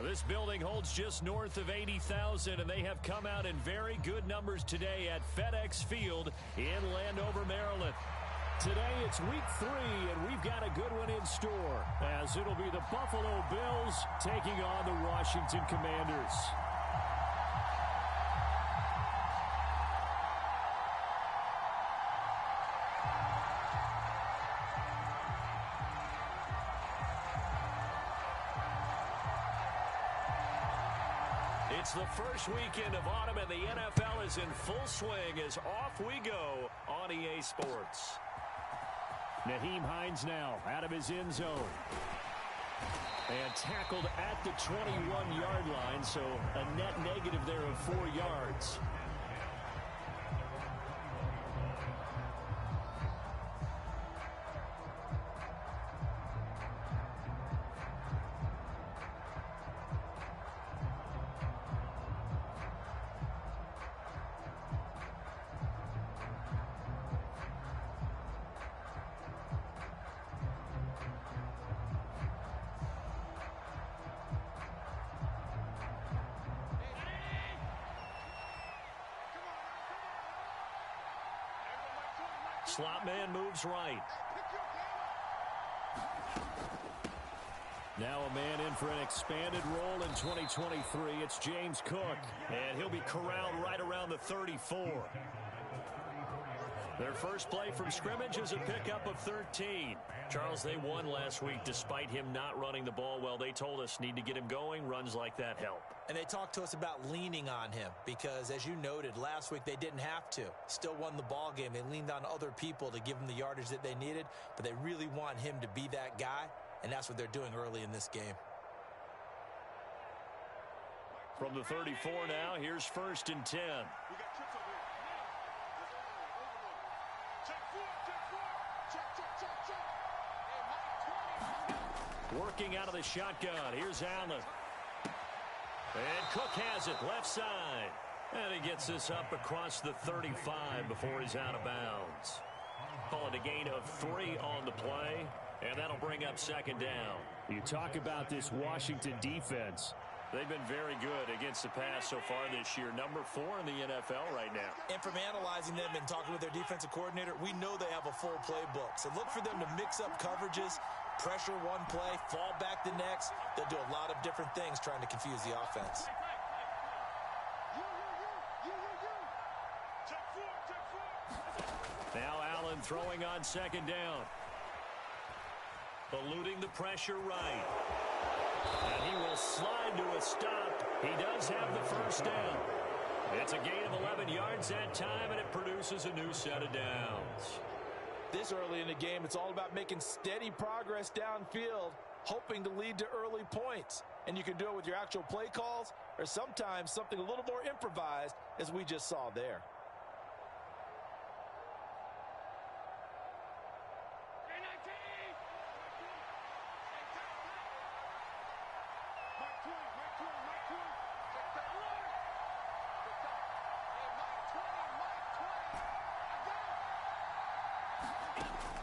This building holds just north of 80,000, and they have come out in very good numbers today at FedEx Field in Landover, Maryland. Today it's week 3, and we've got a good one in store, as it'll be the Buffalo Bills taking on the Washington Commanders. It's the first weekend of autumn, and the NFL is in full swing as off we go on EA Sports. Nyheim Hines now out of his end zone. And tackled at the 21-yard line, so a net negative there of 4 yards. Slot man moves right. Now a man in for an expanded role in 2023. It's James Cook, and he'll be corralled right around the 34. Their first play from scrimmage is a pickup of 13. Charles, they won last week despite him not running the ball well. They told us need to get him going. Runs like that help. And they talked to us about leaning on him because, as you noted, last week they didn't have to. Still won the ball game. They leaned on other people to give them the yardage that they needed, but they really want him to be that guy, and that's what they're doing early in this game. From the 34 now, here's 1st and 10. Working out of the shotgun. Here's Allen. And Cook has it left side. And he gets this up across the 35 before he's out of bounds. Call it a gain of 3 on the play. And that'll bring up 2nd down. You talk about this Washington defense. They've been very good against the pass so far this year. Number 4 in the NFL right now. And from analyzing them and talking with their defensive coordinator, we know they have a full playbook. So look for them to mix up coverages, pressure one play, fall back the next. They'll do a lot of different things trying to confuse the offense. Now Allen throwing on 2nd down. Eluding the pressure right. And he will slide to a stop. He does have the 1st down. It's a gain of 11 yards that time, and it produces a new set of downs. This early in the game, it's all about making steady progress downfield, hoping to lead to early points. And you can do it with your actual play calls or sometimes something a little more improvised, as we just saw there.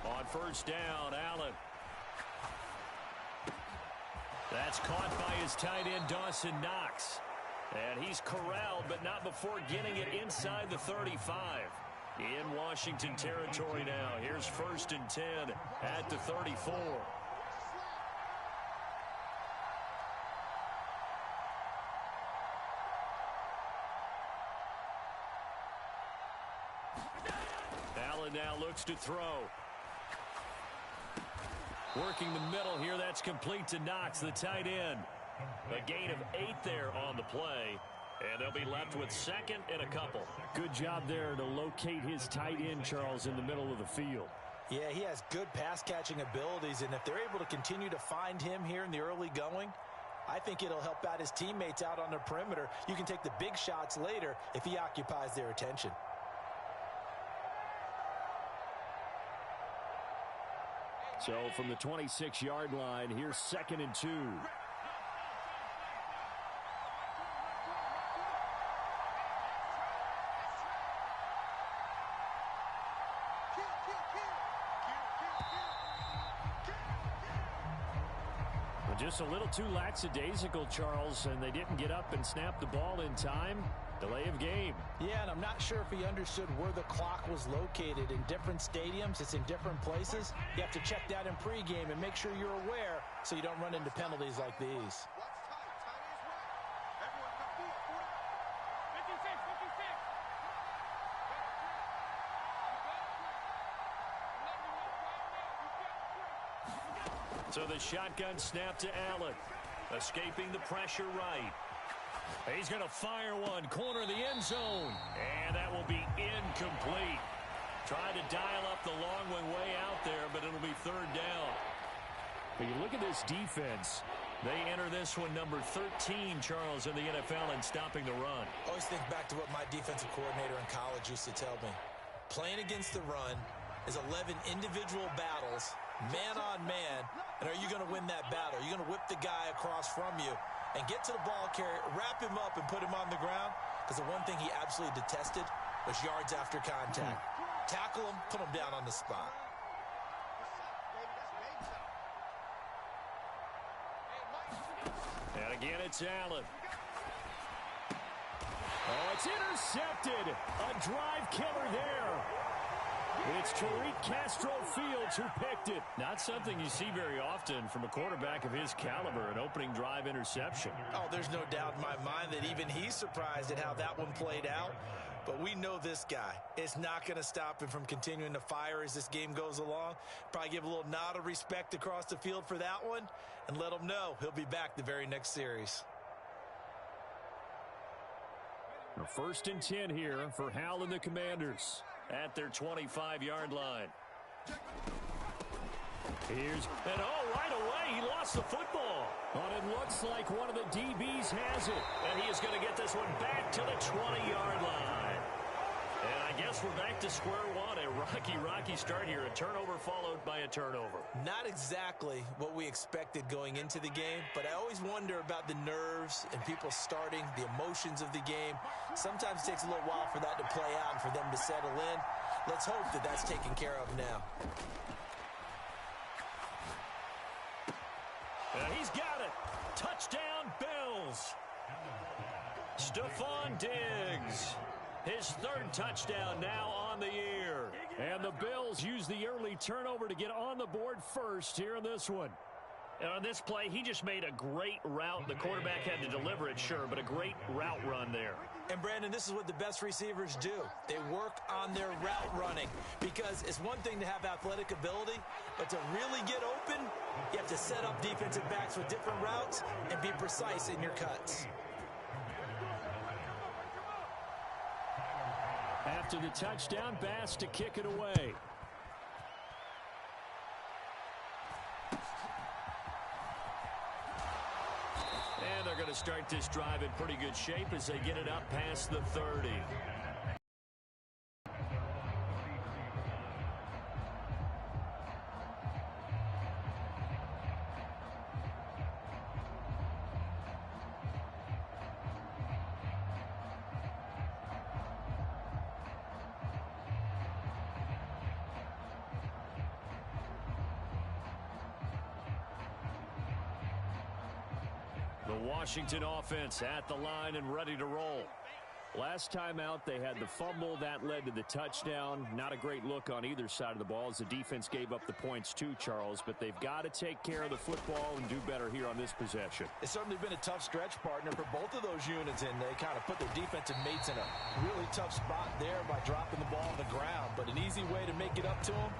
On 1st down, Allen. That's caught by his tight end, Dawson Knox. And he's corralled, but not before getting it inside the 35. In Washington territory now. Here's 1st and 10 at the 34. Allen now looks to throw. Working the middle here, that's complete to Knox, the tight end. A gain of 8 there on the play, and they'll be left with 2nd and a couple. Good job there to locate his tight end, Charles, in the middle of the field. Yeah, he has good pass-catching abilities, and if they're able to continue to find him here in the early going, I think it'll help out his teammates out on the perimeter. You can take the big shots later if he occupies their attention. So from the 26-yard line, here's 2nd and 2. Just a little too lackadaisical, Charles, and they didn't get up and snap the ball in time. Delay of game. Yeah, and I'm not sure if he understood where the clock was located. In different stadiums, it's in different places. You have to check that in pregame and make sure you're aware so you don't run into penalties like these. So the shotgun snap to Allen. Escaping the pressure right. He's going to fire one. Corner of the end zone. And that will be incomplete. Trying to dial up the long way out there, but it'll be third down. But you look at this defense. They enter this one number 13, Charles, in the NFL in stopping the run. Always think back to what my defensive coordinator in college used to tell me. Playing against the run is 11 individual battles, man on man, and are you going to win that battle? Are you going to whip the guy across from you and get to the ball carrier, wrap him up, and put him on the ground? Because the one thing he absolutely detested was yards after contact. Tackle him, put him down on the spot. And again, it's Allen. Oh, it's intercepted. A drive killer there. It's Tariq Castro-Fields who picked it. Not something you see very often from a quarterback of his caliber, an opening drive interception. Oh, there's no doubt in my mind that even he's surprised at how that one played out. But we know this guy is not going to stop him from continuing to fire as this game goes along. Probably give a little nod of respect across the field for that one and let him know he'll be back the very next series. A 1st and 10 here for Hal and the Commanders at their 25-yard line. And right away, he lost the football. But it looks like one of the DBs has it. And he is going to get this one back to the 20-yard line. And I guess we're back to square one. A rocky start here. A turnover followed by a turnover. Not exactly what we expected going into the game, but I always wonder about the nerves and people starting, the emotions of the game. Sometimes it takes a little while for that to play out and for them to settle in. Let's hope that that's taken care of now. And he's got it. Touchdown, Bills. Stephon Diggs. His 3rd touchdown now on the year. And the Bills use the early turnover to get on the board first here in this one. And on this play, he just made a great route. The quarterback had to deliver it, sure, but a great route run there. And, Brandon, this is what the best receivers do. They work on their route running because it's one thing to have athletic ability, but to really get open, you have to set up defensive backs with different routes and be precise in your cuts. After the touchdown, Bass to kick it away. And they're going to start this drive in pretty good shape as they get it up past the 30. The Washington offense at the line and ready to roll. Last time out, they had the fumble. That led to the touchdown. Not a great look on either side of the ball as the defense gave up the points too, Charles. But they've got to take care of the football and do better here on this possession. It's certainly been a tough stretch, partner, for both of those units, and they kind of put their defensive mates in a really tough spot there by dropping the ball on the ground. But an easy way to make it up to them,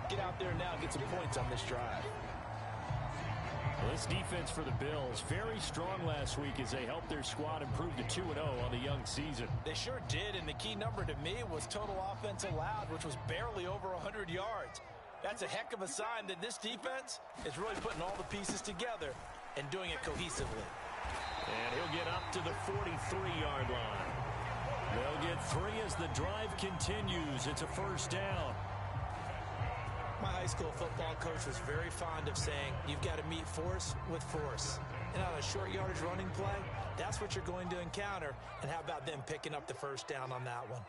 get out there now and get some points on this drive. Well, this defense for the Bills, very strong last week as they helped their squad improve to 2-0 on the young season. They sure did, and the key number to me was total offense allowed, which was barely over 100 yards. That's a heck of a sign that this defense is really putting all the pieces together and doing it cohesively. And he'll get up to the 43-yard line. They'll get 3 as the drive continues. It's a 1st down. My high school football coach was very fond of saying, you've got to meet force with force. And on a short yardage running play, that's what you're going to encounter. And how about them picking up the 1st down on that one?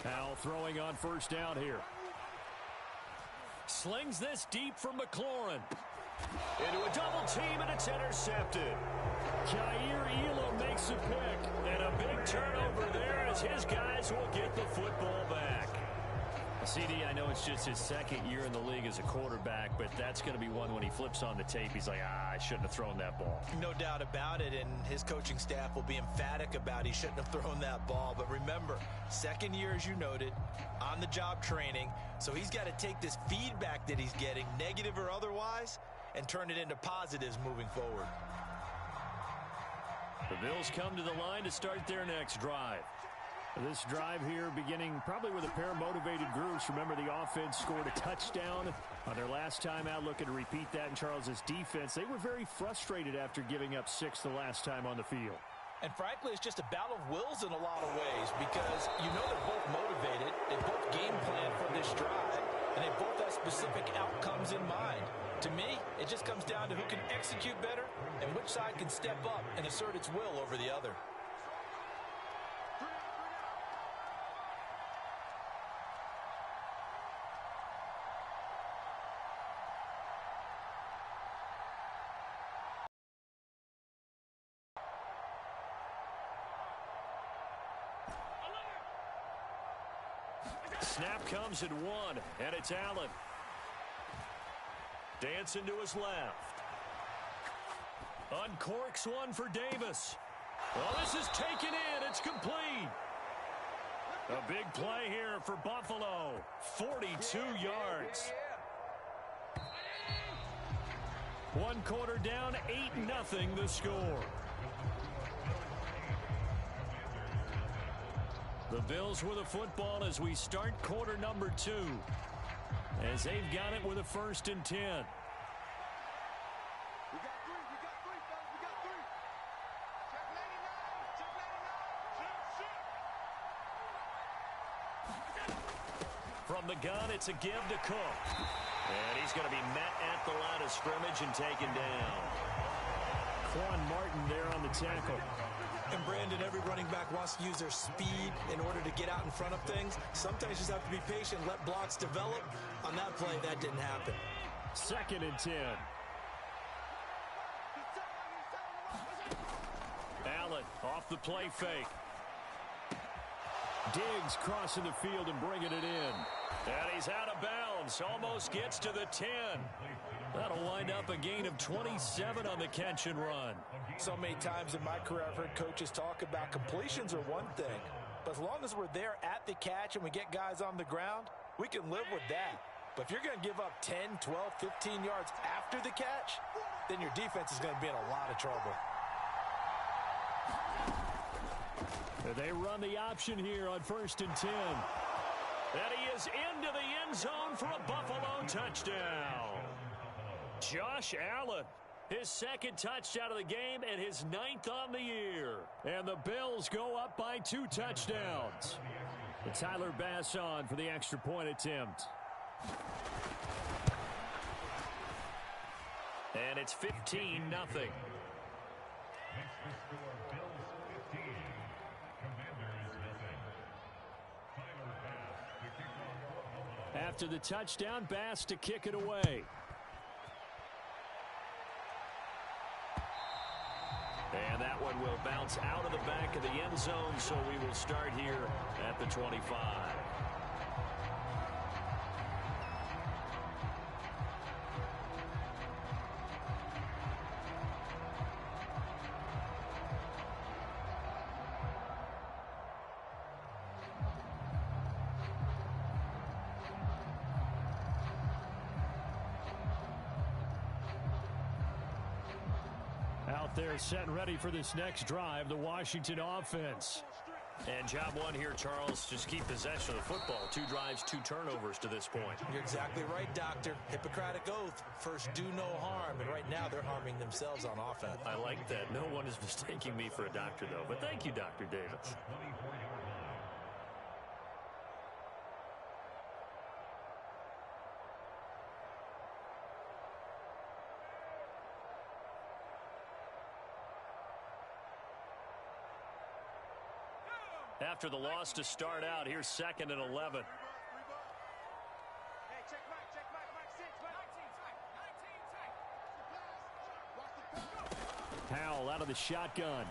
Howell throwing on first down here. Slings this deep from McLaurin. Into a double team, and it's intercepted. Jair Elam makes a pick, and a big turnover there as his guys will get the football back. CD, I know it's just his second year in the league as a quarterback, but that's going to be one when he flips on the tape. He's like, I shouldn't have thrown that ball. No doubt about it, and his coaching staff will be emphatic about he shouldn't have thrown that ball. But remember, second year, as you noted, on-the-job training, so he's got to take this feedback that he's getting, negative or otherwise, and turn it into positives moving forward. The Bills come to the line to start their next drive. This drive here beginning probably with a pair of motivated groups. Remember, the offense scored a touchdown on their last time out, looking to repeat that in Charles's defense. They were very frustrated after giving up 6 the last time on the field. And frankly, it's just a battle of wills in a lot of ways because you know they're both motivated. They both game plan for this drive, and they both have specific outcomes in mind. To me, it just comes down to who can execute better and which side can step up and assert its will over the other. Snap comes at 1, and it's Allen. Dancing to his left. Uncorks one for Davis. Well, this is taken in. It's complete. A big play here for Buffalo. 42 yards. 1 quarter down, 8-0 the score. The Bills with the football as we start quarter number 2. As they've got it with a 1st and 10. From the gun, it's a give to Cook. And he's going to be met at the line of scrimmage and taken down. Quan Martin there on the tackle. And Brandon, every running back wants to use their speed in order to get out in front of things. Sometimes you just have to be patient, let blocks develop. On that play, that didn't happen. 2nd and 10. Allen off the play fake. Diggs crossing the field and bringing it in. And he's out of bounds. Almost gets to the 10. That'll wind up a gain of 27 on the catch and run. So many times in my career, I've heard coaches talk about completions are one thing. But as long as we're there at the catch and we get guys on the ground, we can live with that. But if you're going to give up 10, 12, 15 yards after the catch, then your defense is going to be in a lot of trouble. They run the option here on 1st and 10. And he is into the end zone for a Buffalo touchdown. Josh Allen, his 2nd touchdown of the game and his 9th on the year. And the Bills go up by 2 touchdowns. And Tyler Bass on for the extra point attempt. And it's 15-0. After the touchdown, Bass to kick it away. And that one will bounce out of the back of the end zone, so we will start here at the 25. Out there set and ready for this next drive, the Washington offense. And job one here, Charles, just keep possession of the football. 2 drives, 2 turnovers to this point. You're exactly right, Doctor. Hippocratic oath. First, do no harm. And right now, they're harming themselves on offense. I like that. No one is mistaking me for a doctor, though. But thank you, Dr. Davis. After the loss to start out, here's 2nd and 11. Howell out of the shotgun.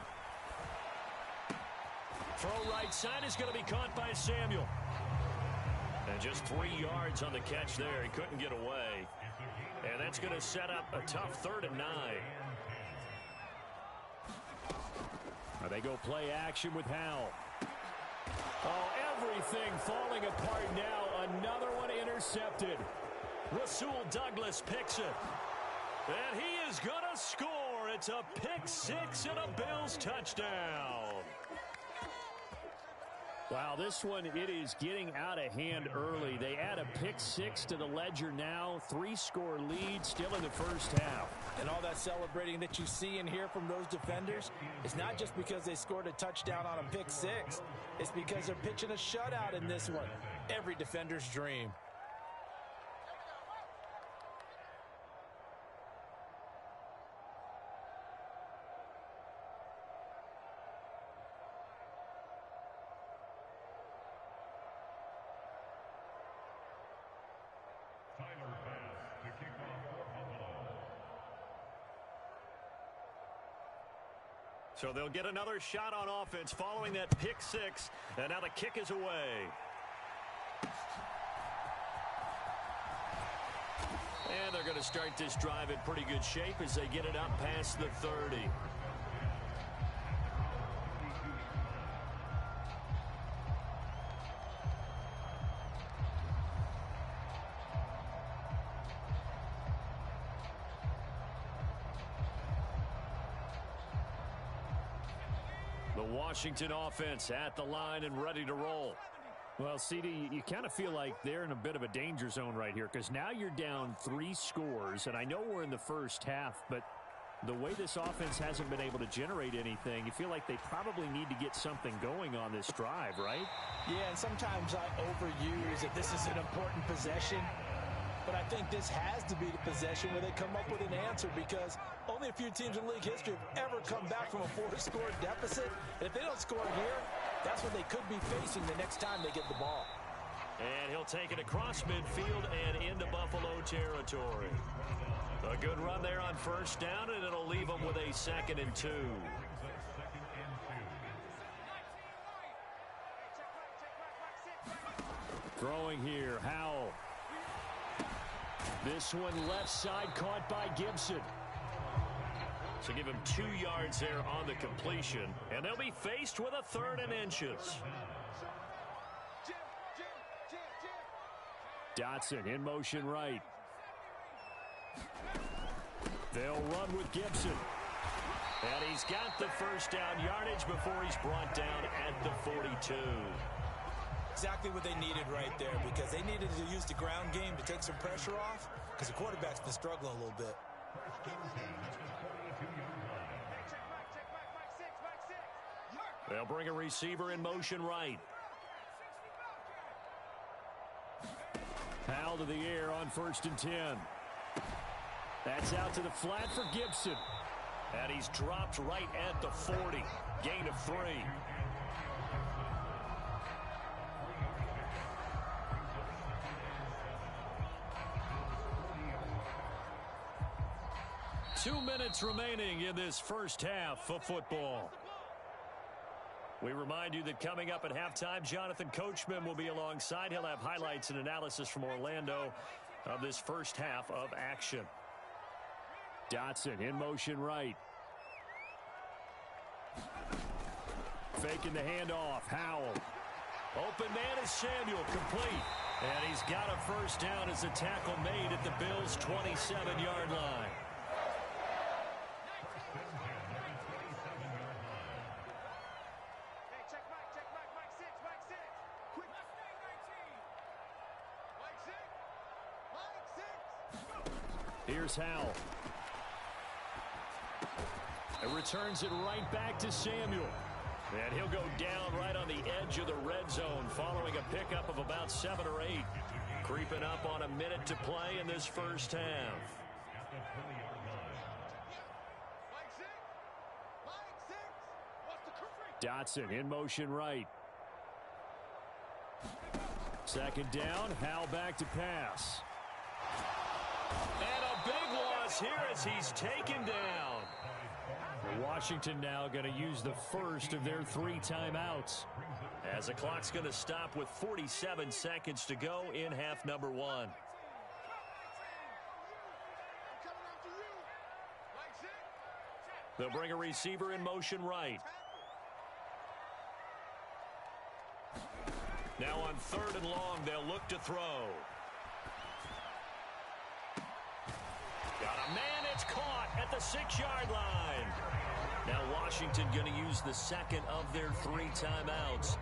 Throw right side is going to be caught by Samuel. And just 3 yards on the catch there. He couldn't get away. And that's going to set up a tough 3rd and 9. They go play action with Howell. Oh, everything falling apart now. Another one intercepted. Rasul Douglas picks it. And he is going to score. It's a pick six and a Bills touchdown. Wow, this one, it is getting out of hand early. They add a pick six to the ledger now. 3-score lead still in the first half. And all that celebrating that you see and hear from those defenders, it's not just because they scored a touchdown on a pick six. It's because they're pitching a shutout in this one. Every defender's dream. So they'll get another shot on offense following that pick six. And now the kick is away. And they're going to start this drive in pretty good shape as they get it up past the 30. Washington offense at the line and ready to roll. Well, CD, you kind of feel like they're in a bit of a danger zone right here because now you're down 3 scores, and I know we're in the first half, but the way this offense hasn't been able to generate anything, you feel like they probably need to get something going on this drive, right? Yeah, and sometimes I overuse that this is an important possession. But I think this has to be the possession where they come up with an answer because only a few teams in league history have ever come back from a 4-score deficit. And if they don't score here, that's what they could be facing the next time they get the ball. And he'll take it across midfield and into Buffalo territory. A good run there on first down, and it'll leave them with a 2nd and 2. Throwing here, Howell. This one left side caught by Gibson. So give him 2 yards there on the completion. And they'll be faced with a 3rd and inches. Dotson in motion right. They'll run with Gibson. And he's got the first down yardage before he's brought down at the 42. Exactly what they needed right there because they needed to use the ground game to take some pressure off because the quarterback's been struggling a little bit. They'll bring a receiver in motion right. Howell to the air on 1st and 10. That's out to the flat for Gibson. And he's dropped right at the 40. Gain of 3. Two minutes remaining in this first half of football. We remind you that coming up at halftime, Jonathan Coachman will be alongside. He'll have highlights and analysis from Orlando of this first half of action. Dotson in motion right. Faking the handoff. Howell. Open man is Samuel, complete. And he's got a first down as a tackle made at the Bills' 27-yard line. Here's Howell. And returns it right back to Samuel. And he'll go down right on the edge of the red zone following a pickup of about 7 or 8. Creeping up on a minute to play in this first half. Dotson in motion right. Second down, Howell back to pass. And a big loss here as he's taken down. Washington now going to use the first of their 3 timeouts. As the clock's going to stop with 47 seconds to go in half number 1. They'll bring a receiver in motion right. Now on 3rd and long, they'll look to throw. Got a man, it's caught at the 6-yard line. Now Washington going to use the second of their 3 timeouts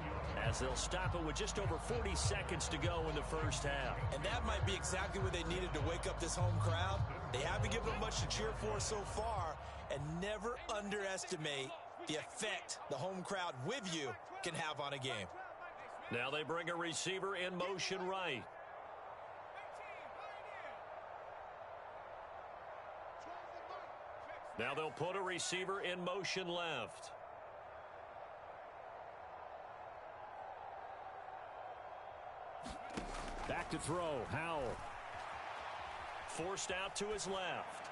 as they'll stop it with just over 40 seconds to go in the first half. And that might be exactly what they needed to wake up this home crowd. They haven't given them much to cheer for so far, and never underestimate the effect the home crowd with you can have on a game. Now they bring a receiver in motion right. Now they'll put a receiver in motion left. Back to throw, Howell. Forced out to his left.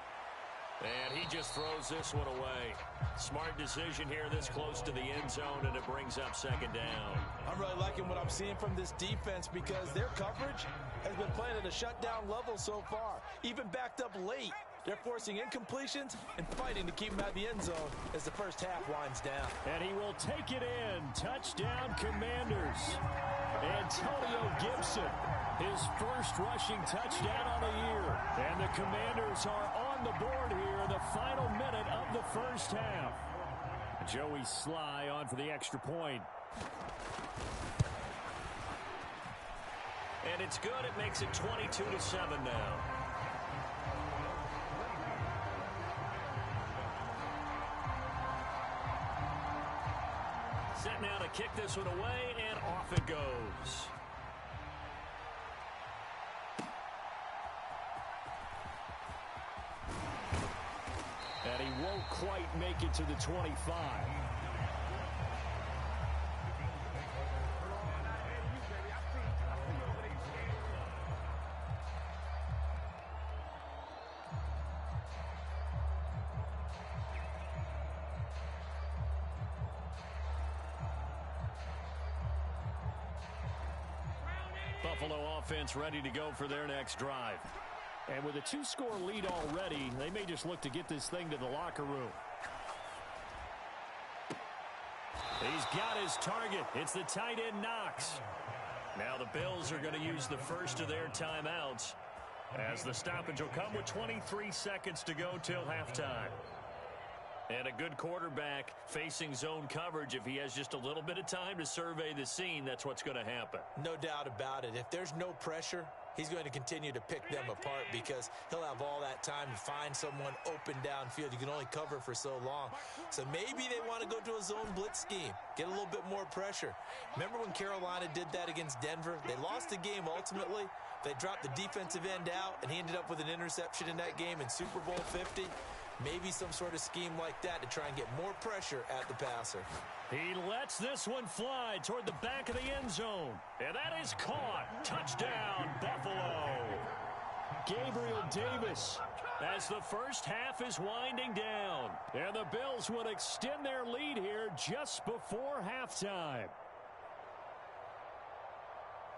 And he just throws this one away. Smart decision here this close to the end zone, and it brings up second down. I'm really liking what I'm seeing from this defense because their coverage has been playing at a shutdown level so far. Even backed up late, they're forcing incompletions and fighting to keep them out of the end zone as the first half winds down. And he will take it in. Touchdown, Commanders. Antonio Gibson, his first rushing touchdown on the year. And the Commanders are on the board here in the final minute of the first half. Joey Sly on for the extra point. And it's good. It makes it 22-7 now. Set now to kick this one away, and off it goes. And he won't quite make it to the 25. Buffalo offense ready to go for their next drive. And with a 2-score lead already, they may just look to get this thing to the locker room. He's got his target. It's the tight end Knox. Now the Bills are going to use the first of their timeouts as the stoppage will come with 23 seconds to go till halftime. And a good quarterback facing zone coverage, if he has just a little bit of time to survey the scene, that's what's going to happen. No doubt about it. If there's no pressure, he's going to continue to pick them apart because he'll have all that time to find someone open downfield. You can only cover for so long. So maybe they want to go to a zone blitz scheme, get a little bit more pressure. Remember when Carolina did that against Denver? They lost the game ultimately. They dropped the defensive end out, and he ended up with an interception in that game in Super Bowl 50. Maybe some sort of scheme like that to try and get more pressure at the passer. He lets this one fly toward the back of the end zone. And that is caught. Touchdown, Buffalo. Gabriel Davis. As the first half is winding down. And the Bills would extend their lead here just before halftime.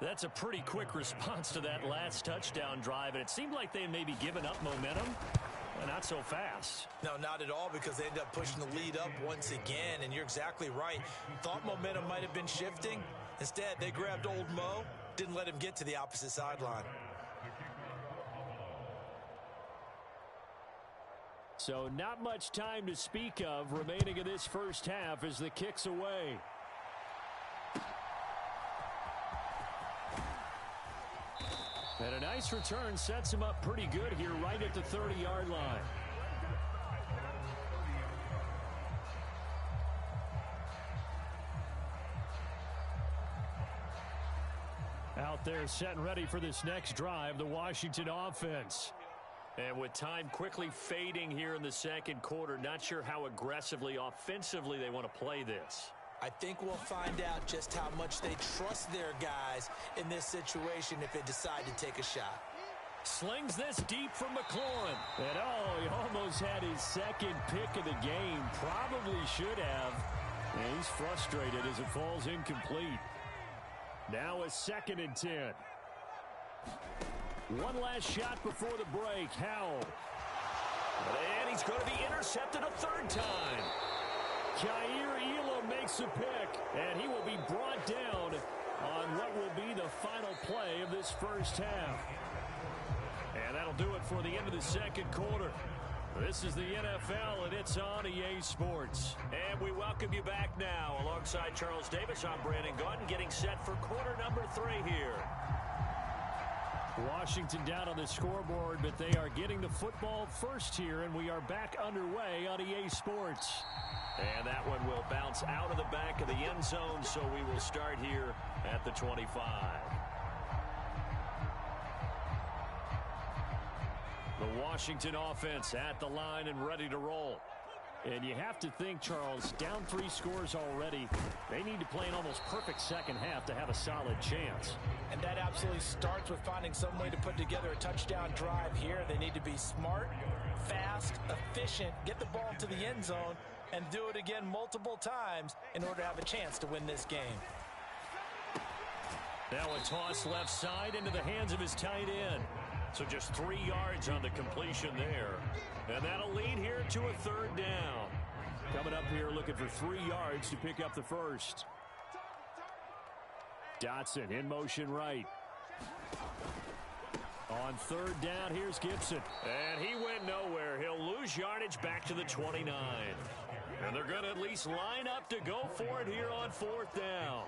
That's a pretty quick response to that last touchdown drive. And it seemed like they had maybe given up momentum. Well, not so fast. No, not at all, because they ended up pushing the lead up once again, and you're exactly right. Thought momentum might have been shifting. Instead, they grabbed old Mo, didn't let him get to the opposite sideline. So not much time to speak of remaining in this first half as the kick's away. And a nice return sets him up pretty good here right at the 30-yard line. Out there set and ready for this next drive, the Washington offense. And with time quickly fading here in the second quarter, not sure how aggressively, offensively they want to play this. I think we'll find out just how much they trust their guys in this situation if they decide to take a shot. Slings this deep from McLaurin. And he almost had his second pick of the game. Probably should have. And he's frustrated as it falls incomplete. Now a 2nd and 10. One last shot before the break. Howell. And he's going to be intercepted a 3rd time. Kaiir Elam makes a pick, and he will be brought down on what will be the final play of this first half. And that'll do it for the end of the 2nd quarter. This is the NFL, and it's on EA Sports. And we welcome you back now. Alongside Charles Davis, I'm Brandon Gaudin, getting set for quarter number 3 here. Washington down on the scoreboard, but they are getting the football first here, and we are back underway on EA Sports. And that one will bounce out of the back of the end zone, so we will start here at the 25. The Washington offense at the line and ready to roll. And you have to think, Charles, down 3 scores already. They need to play an almost perfect second half to have a solid chance. And that absolutely starts with finding some way to put together a touchdown drive here. They need to be smart, fast, efficient, get the ball to the end zone, and do it again multiple times in order to have a chance to win this game. Now a toss left side into the hands of his tight end. So just 3 yards on the completion there. And that'll lead here to a 3rd down. Coming up here looking for 3 yards to pick up the first. Dotson in motion right. On 3rd down, here's Gibson. And he went nowhere. He'll lose yardage back to the 29. And they're going to at least line up to go for it here on 4th down.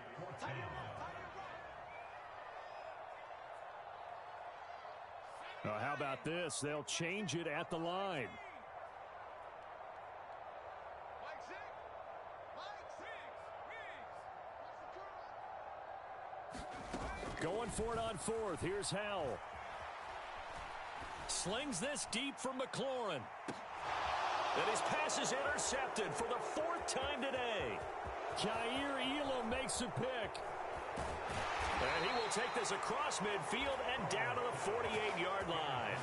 How about this? They'll change it at the line. Going for it on 4th. Here's Howell. Slings this deep from McLaurin. And his pass is intercepted for the 4th time today. Kaiir Elam makes a pick. And he will take this across midfield and down to the 48-yard line.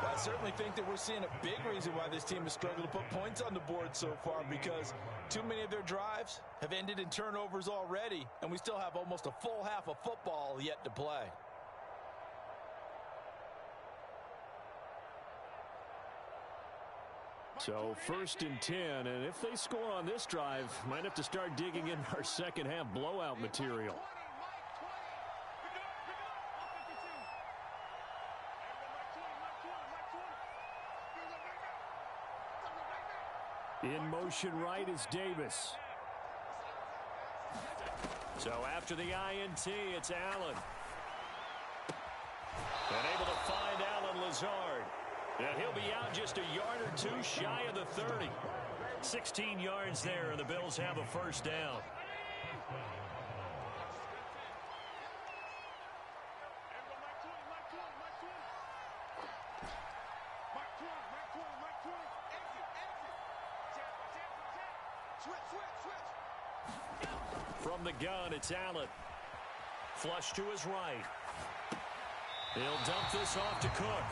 Well, I certainly think that we're seeing a big reason why this team has struggled to put points on the board so far, because too many of their drives have ended in turnovers already, and we still have almost a full half of football yet to play. So 1st and 10, and if they score on this drive, might have to start digging in our second half blowout material. In motion right is Davis. So after the INT, it's Allen. And able to find Allen Lazard. And he'll be out just a yard or 2 shy of the 30. 16 yards there, and the Bills have a 1st down. From the gun, it's Allen. Flush to his right. He'll dump this off to Cook.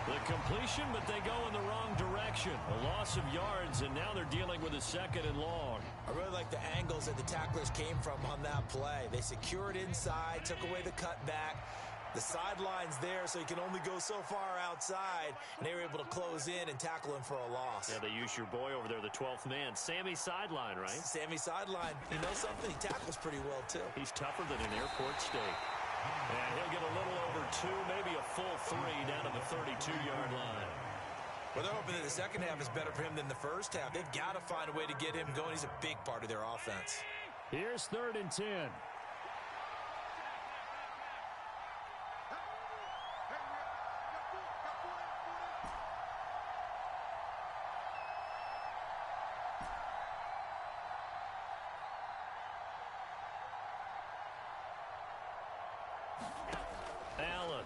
The completion, but they go in the wrong direction. A loss of yards, and now they're dealing with a 2nd and long. I really like the angles that the tacklers came from on that play. They secured inside, took away the cutback. The sideline's there, so he can only go so far outside, and they were able to close in and tackle him for a loss. Yeah, they used your boy over there, the 12th man. Sammy Sideline, right? Sammy Sideline. You know something? He tackles pretty well, too. He's tougher than an airport steak. And he'll get a little over 2, maybe a full 3 down to the 32-yard line. Well, they're hoping that the second half is better for him than the first half. They've got to find a way to get him going. He's a big part of their offense. Here's 3rd and 10. Allen.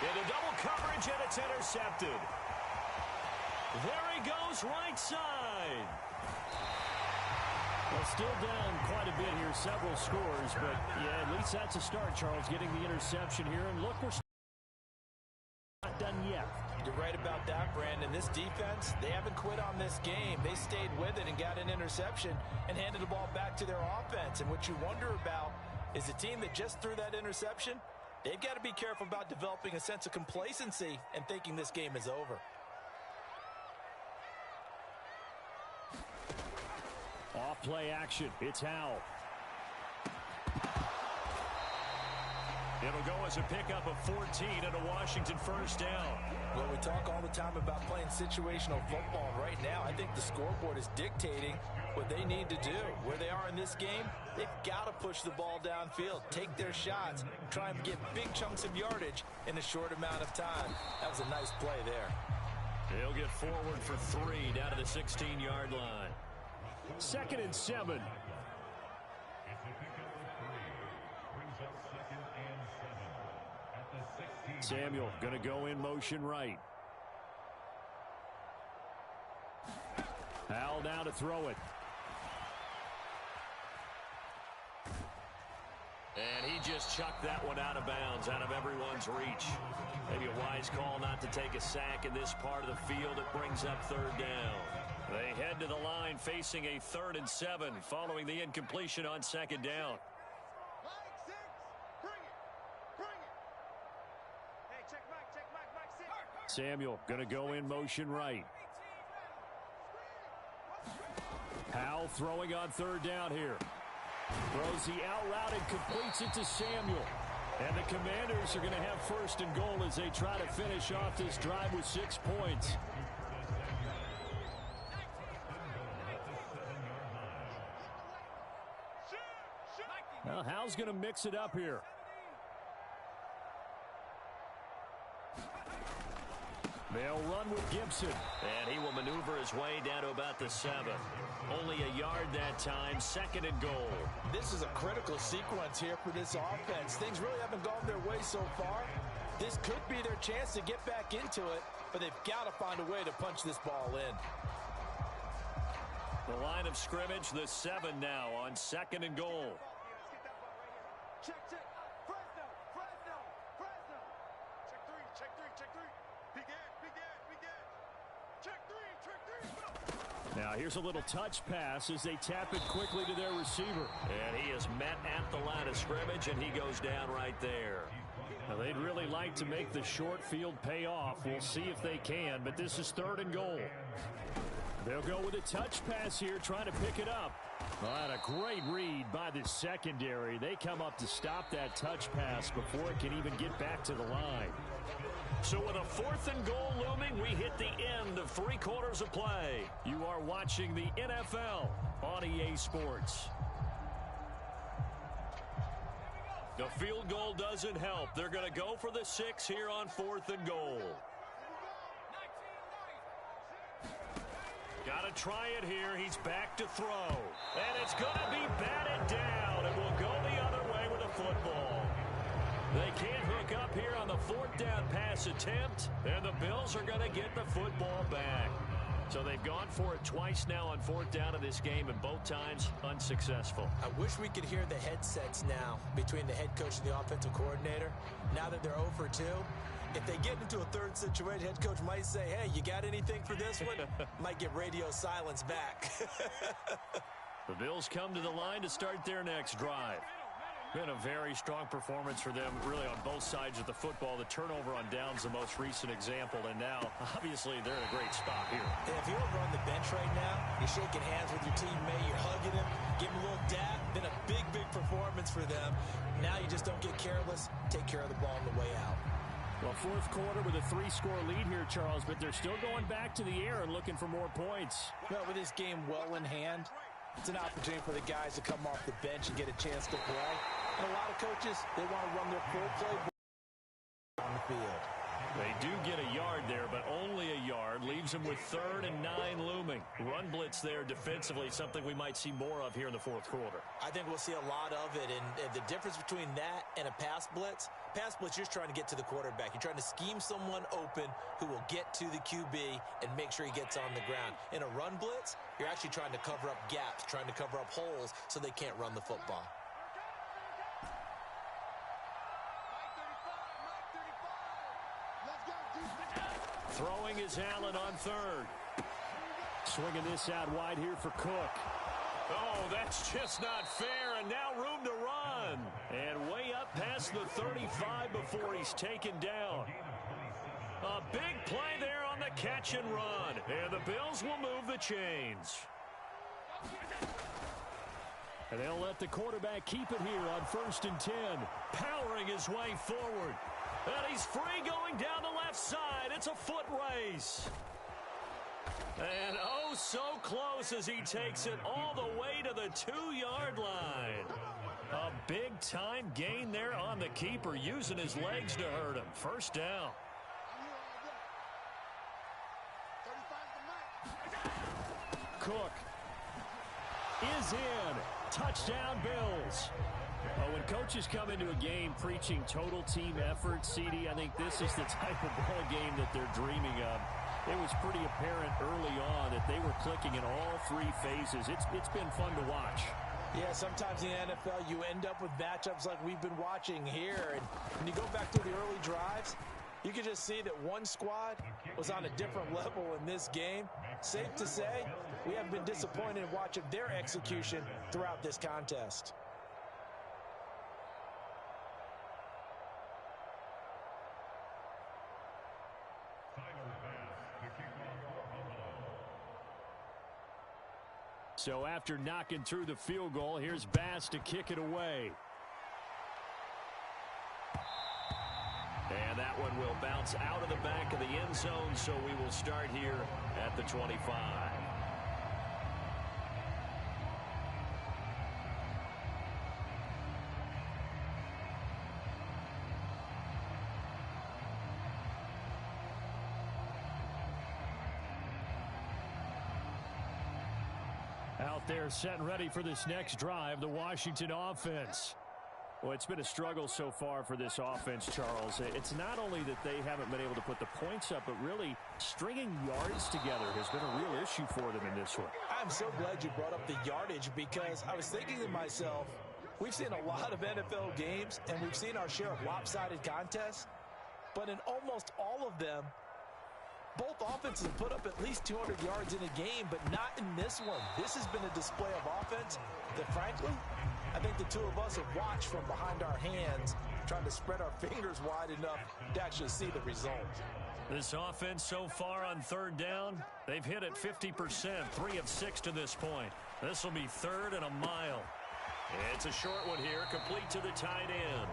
Into double coverage, and it's intercepted. There he goes, right side. Well, still down quite a bit here, several scores, but yeah, at least that's a start, Charles, getting the interception here. And look, we're not done yet. You're right about that, Brandon. This defense, they haven't quit on this game. They stayed with it and got an interception and handed the ball back to their offense. And what you wonder about is the team that just threw that interception, they've got to be careful about developing a sense of complacency and thinking this game is over. Off play action. It's Howell. It'll go as a pickup of 14 and a Washington first down. Well, we talk all the time about playing situational football. Right now, I think the scoreboard is dictating what they need to do. Where they are in this game, they've got to push the ball downfield, take their shots, try and get big chunks of yardage in a short amount of time. That was a nice play there. He'll get forward for 3 down to the 16-yard line. 2nd and 7. Samuel going to go in motion right. Howell now to throw it. And he just chucked that one out of bounds, out of everyone's reach. Maybe a wise call not to take a sack in this part of the field. It brings up 3rd down. They head to the line facing a 3rd and 7 following the incompletion on 2nd down. Samuel going to go in motion right. Howell throwing on 3rd down here. Throws the out route and completes it to Samuel. And the Commanders are going to have 1st and goal as they try to finish off this drive with 6 points. Well, Howell's going to mix it up here. They'll run with Gibson. And he will maneuver his way down to about the 7. Only a yard that time, 2nd and goal. This is a critical sequence here for this offense. Things really haven't gone their way so far. This could be their chance to get back into it, but they've got to find a way to punch this ball in. The line of scrimmage, the 7 now on 2nd and goal. Check. Fresno. Check three. Big Check three. Now here's a little touch pass as they tap it quickly to their receiver. And he is met at the line of scrimmage, and he goes down right there. Now they'd really like to make the short field pay off. We'll see if they can, but this is 3rd and goal. They'll go with a touch pass here, trying to pick it up. Well, and a great read by the secondary. They come up to stop that touch pass before it can even get back to the line. So with a 4th and goal looming, we hit the end of 3 quarters of play. You are watching the NFL on EA Sports. The field goal doesn't help. They're going to go for the 6 here on 4th and goal. Got to try it here. He's back to throw. And it's going to be batted down. It will go the other way with a football. They can't hook up here on the 4th down pass attempt, and the Bills are going to get the football back. So they've gone for it twice now on 4th down in this game, and both times unsuccessful. I wish we could hear the headsets now between the head coach and the offensive coordinator. Now that they're 0 for 2, if they get into a 3rd situation, head coach might say, hey, you got anything for this one? Might get radio silence back. The Bills come to the line to start their next drive. Been a very strong performance for them, really, on both sides of the football. The turnover on downs, the most recent example, and now, obviously, they're in a great spot here. Yeah, if you're over on the bench right now, you're shaking hands with your teammate, you're hugging him, giving him a little dap. Been a big performance for them. Now you just don't get careless. Take care of the ball on the way out. Well, 4th quarter with a 3-score lead here, Charles, but they're still going back to the air and looking for more points. Well, with this game well in hand, it's an opportunity for the guys to come off the bench and get a chance to play. And a lot of coaches, they want to run their full play on the field. They do get a yard there, but only a yard. Leaves them with 3rd and 9 looming. Run blitz there defensively, something we might see more of here in the fourth quarter. I think we'll see a lot of it, and the difference between that and a pass blitz, you're just trying to get to the quarterback. You're trying to scheme someone open who will get to the QB and make sure he gets on the ground. In a run blitz, you're actually trying to cover up gaps, trying to cover up holes so they can't run the football. Throwing is Allen on 3rd. Swinging this out wide here for Cook. Oh, that's just not fair, and now room to run. And way up past the 35 before he's taken down. A big play there on the catch and run. And the Bills will move the chains. And they'll let the quarterback keep it here on 1st and 10. Powering his way forward. And he's free going down the left side. It's a foot race. And oh, so close as he takes it all the way to the 2-yard line. A big-time gain there on the keeper, using his legs to hurt him. First down. Cook is in. Touchdown, Bills. When coaches come into a game preaching total team effort, CD, I think this is the type of ball game that they're dreaming of. It was pretty apparent early on that they were clicking in all 3 phases. It's been fun to watch. Yeah, sometimes in the NFL you end up with matchups like we've been watching here. And when you go back to the early drives, you can just see that one squad was on a different level in this game. Safe to say, we have been disappointed in watching their execution throughout this contest. So after knocking through the field goal, here's Bass to kick it away. And that one will bounce out of the back of the end zone, so we will start here at the 25. Out there set and ready for this next drive, the Washington offense. Well, it's been a struggle so far for this offense, Charles. It's not only that they haven't been able to put the points up, but really stringing yards together has been a real issue for them in this one. I'm so glad you brought up the yardage, because I was thinking to myself, we've seen a lot of NFL games, and we've seen our share of lopsided contests, but in almost all of them, both offenses have put up at least 200 yards in a game, but not in this one. This has been a display of offense that, frankly, I think the two of us have watched from behind our hands, trying to spread our fingers wide enough to actually see the result. This offense so far on 3rd down, they've hit it 50%, 3 of 6 to this point. This will be 3rd and a mile. It's a short one here, complete to the tight end.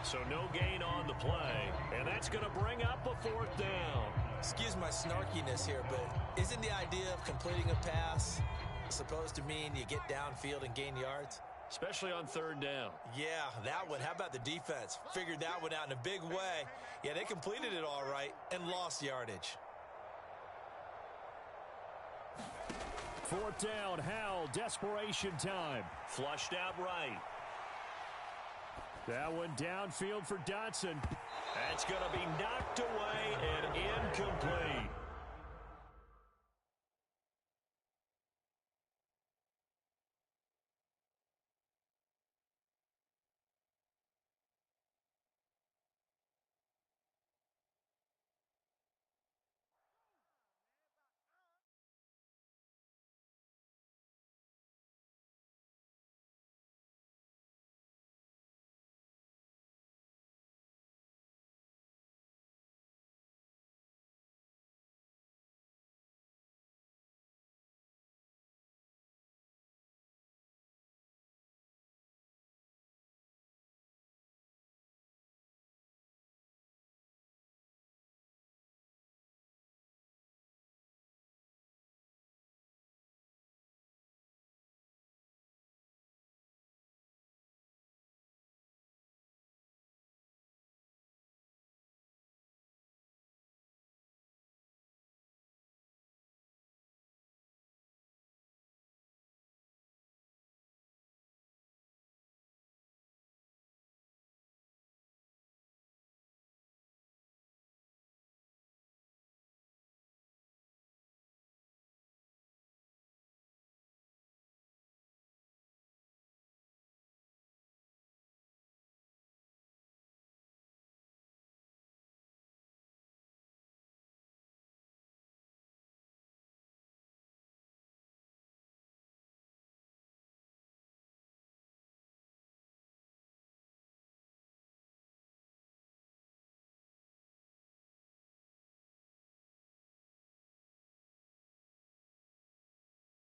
So no gain on the play, and that's going to bring up a 4th down. Excuse my snarkiness here, but isn't the idea of completing a pass supposed to mean you get downfield and gain yards? Especially on 3rd down. Yeah, that one. How about the defense? Figured that one out in a big way. Yeah, they completed it all right and lost yardage. 4th down, Howell, desperation time. Flushed out right. That one downfield for Dotson. That's going to be knocked away and incomplete.